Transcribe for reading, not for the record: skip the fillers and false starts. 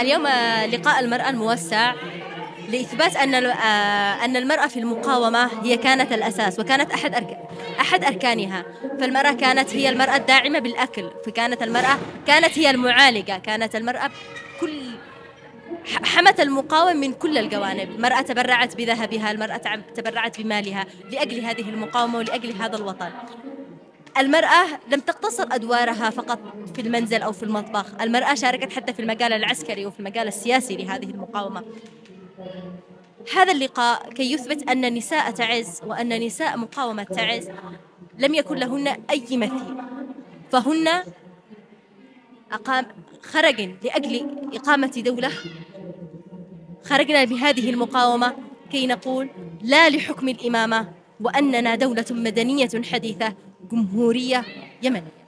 اليوم لقاء المرأة الموسع لإثبات أن المرأة في المقاومة هي كانت الأساس وكانت أحد أركانها. فالمرأة كانت هي المرأة الداعمة بالأكل، فكانت المرأة كانت هي المعالجة، كانت المرأة كل حمت المقاوم من كل الجوانب. المرأة تبرعت بذهبها، المرأة تبرعت بمالها لأجل هذه المقاومة ولأجل هذا الوطن. المرأة لم تقتصر أدوارها فقط في المنزل أو في المطبخ، المرأة شاركت حتى في المجال العسكري وفي المجال السياسي لهذه المقاومة. هذا اللقاء كي يثبت أن النساء تعز وأن نساء مقاومة تعز لم يكن لهن أي مثيل، فهن خرجن لأجل إقامة دولة، خرجنا بهذه المقاومة كي نقول لا لحكم الإمامة، وأننا دولة مدنية حديثة جمهورية يمنية.